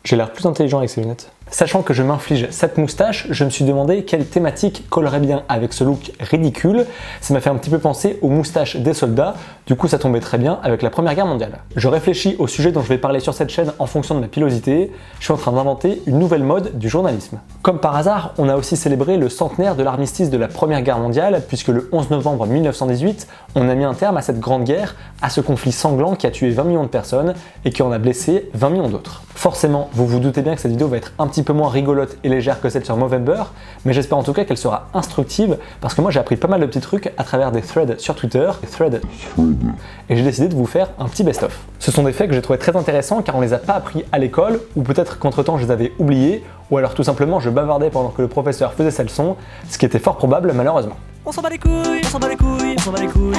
J'ai l'air plus intelligent avec ces lunettes. Sachant que je m'inflige cette moustache, je me suis demandé quelle thématique collerait bien avec ce look ridicule. Ça m'a fait un petit peu penser aux moustaches des soldats, du coup ça tombait très bien avec la Première Guerre mondiale. Je réfléchis au sujet dont je vais parler sur cette chaîne en fonction de ma pilosité. Je suis en train d'inventer une nouvelle mode du journalisme. Comme par hasard, on a aussi célébré le centenaire de l'armistice de la Première Guerre mondiale, puisque le 11 novembre 1918, on a mis un terme à cette grande guerre, à ce conflit sanglant qui a tué 20 millions de personnes et qui en a blessé 20 millions d'autres. Forcément, vous vous doutez bien que cette vidéo va être un petit peu moins rigolote et légère que celle sur Movember, mais j'espère en tout cas qu'elle sera instructive parce que moi j'ai appris pas mal de petits trucs à travers des threads sur Twitter, et j'ai décidé de vous faire un petit best-of. Ce sont des faits que j'ai trouvé très intéressants car on les a pas appris à l'école, ou peut-être qu'entre-temps je les avais oubliés, ou alors tout simplement je bavardais pendant que le professeur faisait sa leçon, ce qui était fort probable malheureusement. On s'en bat les couilles, on s'en bat les couilles, on s'en bat les couilles.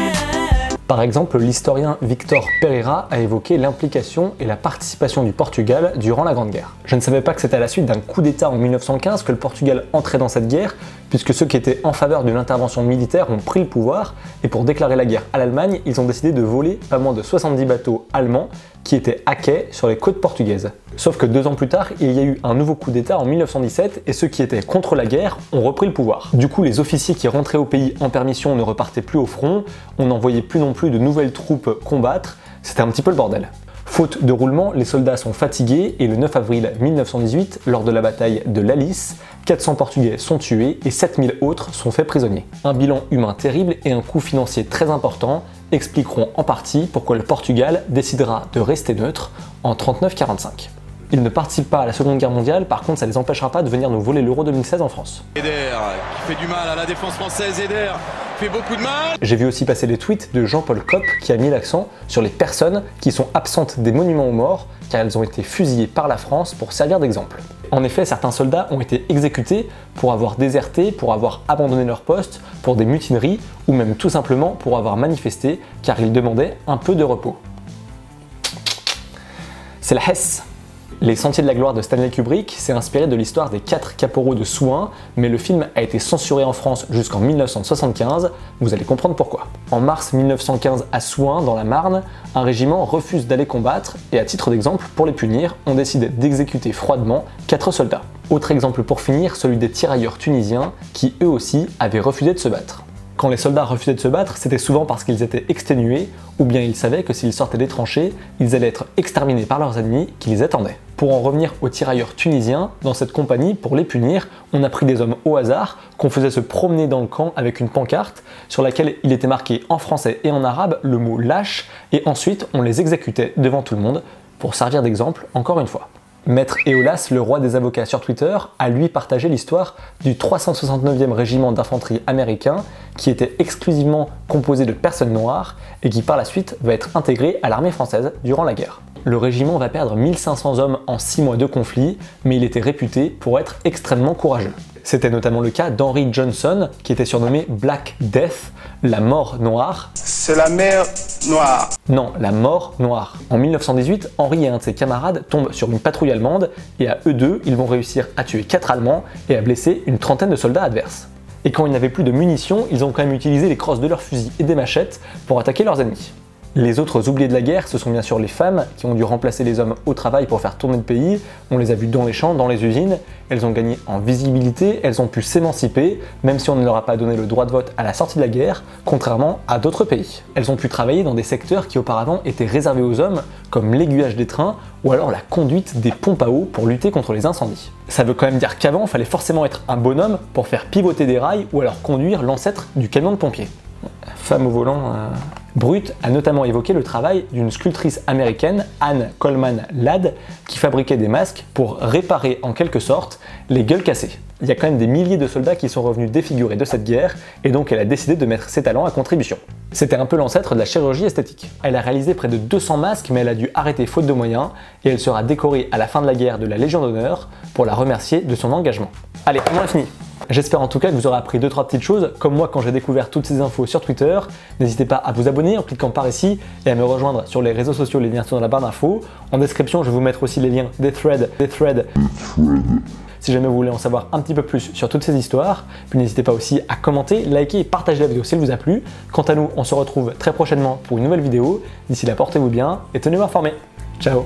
Par exemple, l'historien Victor Pereira a évoqué l'implication et la participation du Portugal durant la Grande Guerre. Je ne savais pas que c'était à la suite d'un coup d'État en 1915 que le Portugal entrait dans cette guerre, puisque ceux qui étaient en faveur d'une intervention militaire ont pris le pouvoir, et pour déclarer la guerre à l'Allemagne, ils ont décidé de voler pas moins de 70 bateaux allemands qui étaient à quai sur les côtes portugaises. Sauf que 2 ans plus tard, il y a eu un nouveau coup d'État en 1917 et ceux qui étaient contre la guerre ont repris le pouvoir. Du coup, les officiers qui rentraient au pays en permission ne repartaient plus au front, on n'envoyait plus non plus de nouvelles troupes combattre, c'était un petit peu le bordel. Faute de roulement, les soldats sont fatigués et le 9 avril 1918, lors de la bataille de l'Alice, 400 Portugais sont tués et 7000 autres sont faits prisonniers. Un bilan humain terrible et un coût financier très important expliqueront en partie pourquoi le Portugal décidera de rester neutre en 39-45. Ils ne participent pas à la Seconde Guerre mondiale, par contre ça les empêchera pas de venir nous voler l'Euro 2016 en France. Eder qui fait du mal à la défense française, Eder fait beaucoup de mal. J'ai vu aussi passer les tweets de Jean-Paul Copp qui a mis l'accent sur les personnes qui sont absentes des monuments aux morts car elles ont été fusillées par la France pour servir d'exemple. En effet, certains soldats ont été exécutés pour avoir déserté, pour avoir abandonné leur poste, pour des mutineries ou même tout simplement pour avoir manifesté car ils demandaient un peu de repos. C'est la Hesse. Les Sentiers de la gloire de Stanley Kubrick s'est inspiré de l'histoire des 4 caporaux de Souin, mais le film a été censuré en France jusqu'en 1975, vous allez comprendre pourquoi. En mars 1915 à Souin, dans la Marne, un régiment refuse d'aller combattre et à titre d'exemple, pour les punir, on décide d'exécuter froidement 4 soldats. Autre exemple pour finir, celui des tirailleurs tunisiens qui eux aussi avaient refusé de se battre. Quand les soldats refusaient de se battre, c'était souvent parce qu'ils étaient exténués, ou bien ils savaient que s'ils sortaient des tranchées, ils allaient être exterminés par leurs ennemis qui les attendaient. Pour en revenir aux tirailleurs tunisiens, dans cette compagnie, pour les punir, on a pris des hommes au hasard, qu'on faisait se promener dans le camp avec une pancarte, sur laquelle il était marqué en français et en arabe le mot lâche, et ensuite on les exécutait devant tout le monde, pour servir d'exemple encore une fois. Maître Éolas, le roi des avocats sur Twitter, a lui partagé l'histoire du 369e régiment d'infanterie américain qui était exclusivement composé de personnes noires et qui par la suite va être intégré à l'armée française durant la guerre. Le régiment va perdre 1500 hommes en 6 mois de conflit, mais il était réputé pour être extrêmement courageux. C'était notamment le cas d'Henry Johnson, qui était surnommé Black Death, la mort noire. C'est la mer noire. Non, la mort noire. En 1918, Henry et un de ses camarades tombent sur une patrouille allemande et à eux deux, ils vont réussir à tuer 4 Allemands et à blesser une trentaine de soldats adverses. Et quand ils n'avaient plus de munitions, ils ont quand même utilisé les crosses de leurs fusils et des machettes pour attaquer leurs ennemis. Les autres oubliés de la guerre, ce sont bien sûr les femmes qui ont dû remplacer les hommes au travail pour faire tourner le pays. On les a vues dans les champs, dans les usines, elles ont gagné en visibilité, elles ont pu s'émanciper, même si on ne leur a pas donné le droit de vote à la sortie de la guerre, contrairement à d'autres pays. Elles ont pu travailler dans des secteurs qui auparavant étaient réservés aux hommes, comme l'aiguillage des trains ou alors la conduite des pompes à eau pour lutter contre les incendies. Ça veut quand même dire qu'avant, il fallait forcément être un bonhomme pour faire pivoter des rails ou alors conduire l'ancêtre du camion de pompier. Femme au volant... Brut a notamment évoqué le travail d'une sculptrice américaine, Anne Coleman Ladd, qui fabriquait des masques pour réparer en quelque sorte les gueules cassées. Il y a quand même des milliers de soldats qui sont revenus défigurés de cette guerre, et donc elle a décidé de mettre ses talents à contribution. C'était un peu l'ancêtre de la chirurgie esthétique. Elle a réalisé près de 200 masques, mais elle a dû arrêter faute de moyens, et elle sera décorée à la fin de la guerre de la Légion d'honneur pour la remercier de son engagement. Allez, on en a fini. J'espère en tout cas que vous aurez appris 2-3 petites choses, comme moi quand j'ai découvert toutes ces infos sur Twitter. N'hésitez pas à vous abonner en cliquant par ici et à me rejoindre sur les réseaux sociaux, les liens sont dans la barre d'infos. En description, je vais vous mettre aussi les liens des threads. Si jamais vous voulez en savoir un petit peu plus sur toutes ces histoires. Puis n'hésitez pas aussi à commenter, liker et partager la vidéo si elle vous a plu. Quant à nous, on se retrouve très prochainement pour une nouvelle vidéo. D'ici là, portez-vous bien et tenez-vous informés. Ciao!